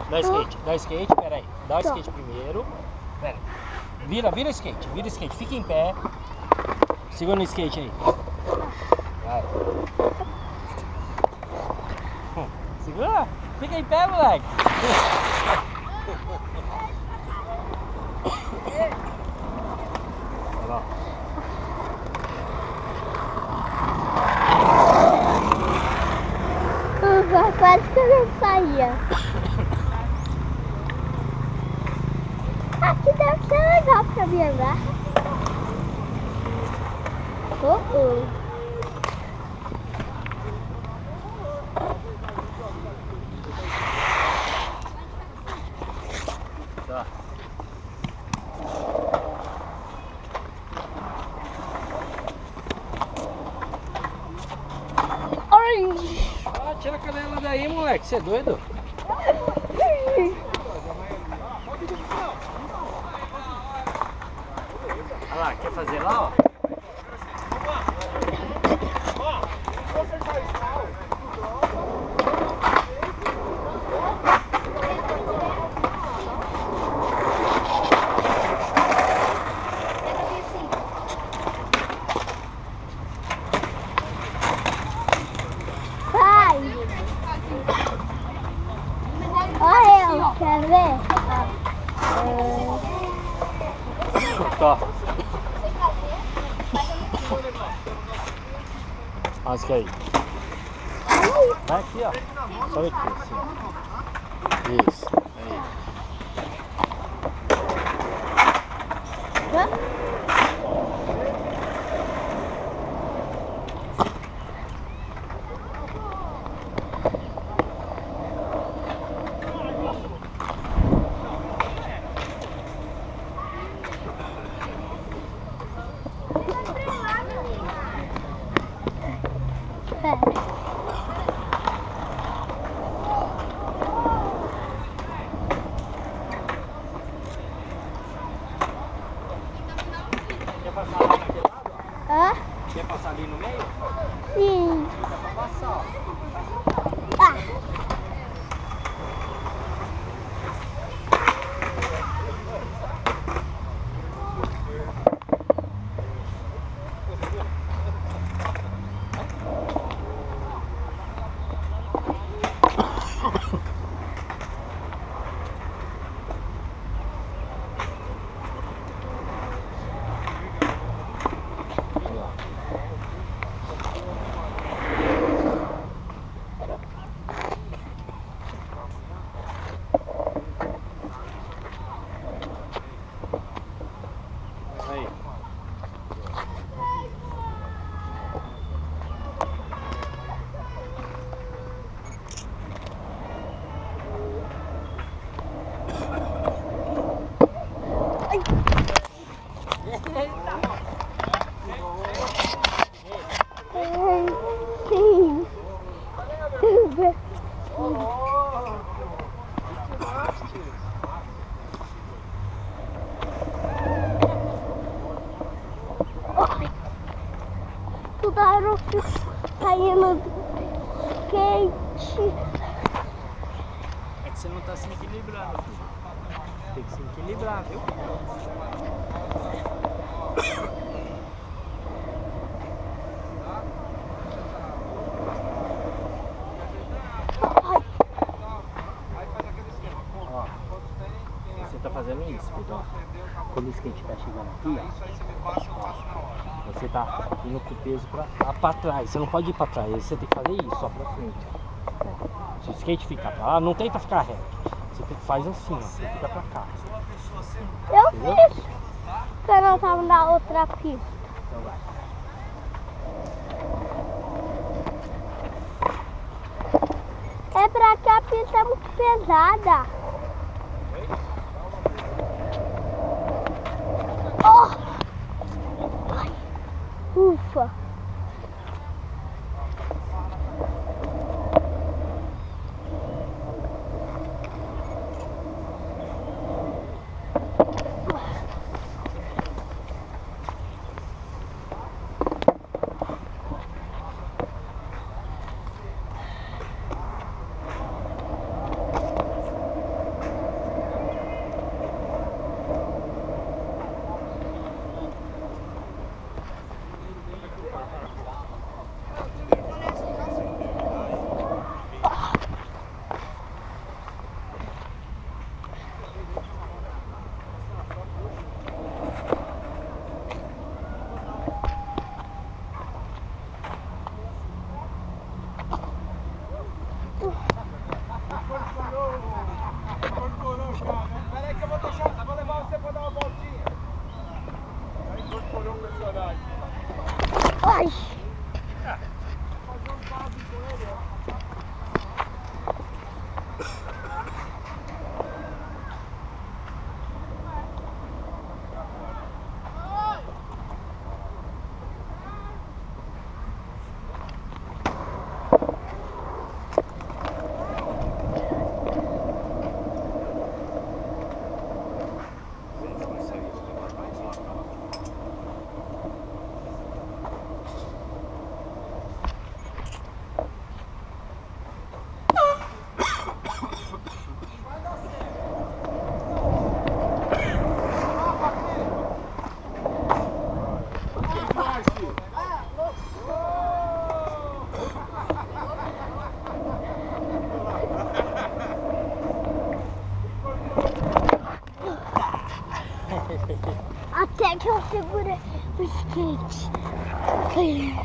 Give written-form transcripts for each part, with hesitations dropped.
Dá skate, peraí. Dá o skate primeiro. Pera. Vira o skate, fica em pé. Segura no skate aí. Vai. Segura, fica em pé, moleque. Olha lá. Quase que eu não saía. Aqui deve ser legal pra mim andar. Tá. Ah, tira a canela daí, moleque. Você é doido? Olha lá, quer fazer lá, ó? Olha eu, quer ver? Tá. Rasga aí. Vai aqui, ó. Só aqui, assim. Isso. Aí. Quer passar lá naquele lado? Hã? Quer passar ali no meio? Sim. Dá pra passar, ó. Aí. Sim. Tudo caindo quente. É que você não tá se equilibrando, filho. Tem que se equilibrar, viu? Ó, você tá fazendo isso, filho, ó. Quando o skate tá chegando aqui, ó, você tá indo com o peso pra trás. Você não pode ir pra trás, você tem que fazer isso, ó, pra frente. Ó. Se o skate ficar pra lá, não tenta ficar reto. Você faz assim, ó, você fica pra cá. Eu Entendeu? fiz. Eu não tava na outra pista. Então vai. É pra que a pista é muito pesada. Oh! Ufa! segura o skate. Ai.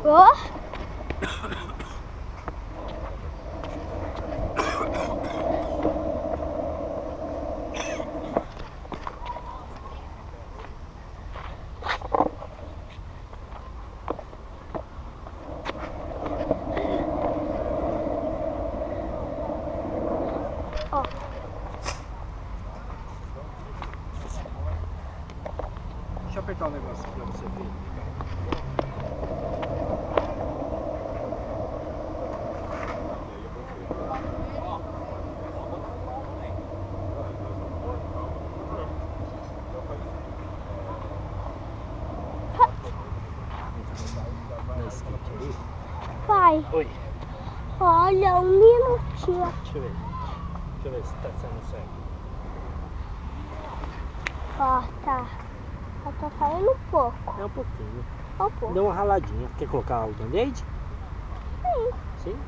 Oh. Deixa eu apertar um negócio pra você ver. Da skate ali. Pai, Oi. olha, um minutinho. Deixa eu ver. Deixa eu ver se tá saindo certo. Ó, tá. Só tá saindo um pouco. É um pouquinho. Um pouco. Deu uma raladinha. Quer colocar o band-aid? Sim. Sim?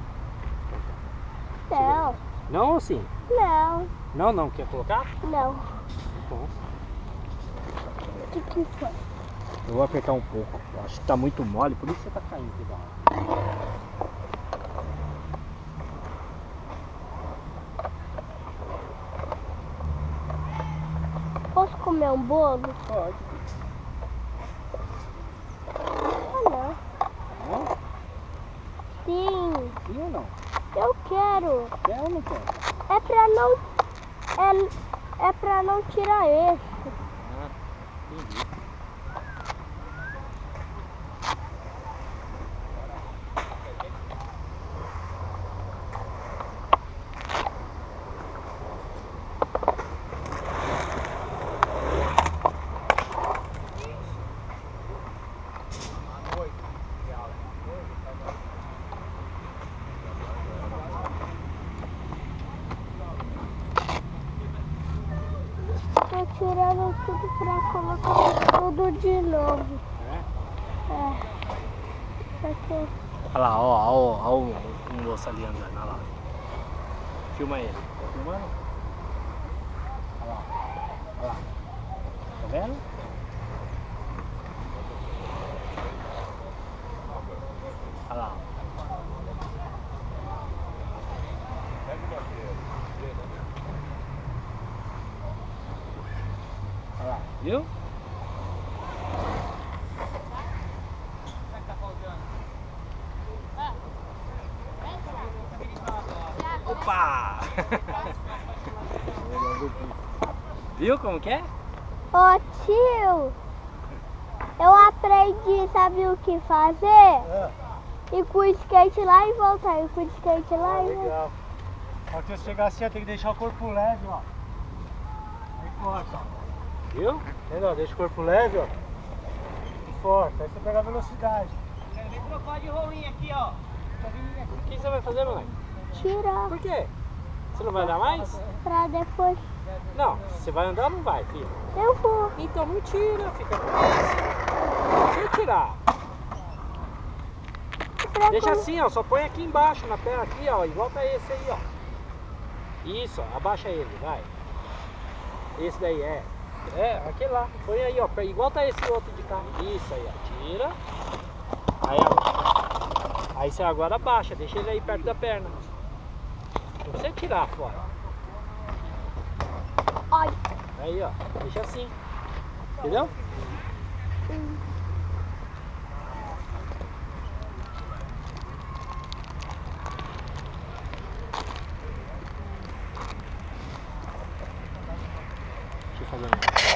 Não. Não ou sim? Não. Não, não. Quer colocar? Não. Bom. O que foi? Eu vou apertar um pouco. Eu acho que tá muito mole, por isso você tá caindo aqui da água. Posso comer um bolo? Pode. Ah, não. Não? Sim. Sim ou não? Eu quero. Quer ou não quer? É pra não... É pra não tirar esse. Ah, entendi. Tô tirando tudo pra colocar tudo de novo. É. Porque... Olha lá, ó o moço ali andando, olha lá. Filma ele. Tá filmando? Olha lá. Olha lá. Tá vendo? Olha lá. Olha lá, viu? Opa! Viu como que é? Ô tio, eu aprendi, sabe o que fazer? Ir com o skate lá e voltar, ir com o skate lá e voltar. Legal. Quando você chegar assim, ó, tem que deixar o corpo leve, ó. Aí força, ó. Viu? Entendeu? Deixa o corpo leve, ó. E força. Aí você pega a velocidade. Vem trocar de rolinha aqui, ó. O que você vai fazer, moleque? Tirar Por quê? Você não vai andar mais? pra depois. Não, você vai andar ou não vai, filho? Eu vou. Então não tira, fica com isso. Deixa eu tirar. Pra Deixa colo- assim, ó, só põe aqui embaixo, na perna aqui, ó, igual tá esse aí, ó. Isso, ó, abaixa ele, vai. Esse daí é. É, aquele lá. Põe aí, ó, igual tá esse outro de cá. Isso aí, ó, tira. Aí você agora abaixa, deixa ele aí perto da perna. Não precisa tirar fora. Ai. Aí, ó, deixa assim. Entendeu? Deixa eu fazer um.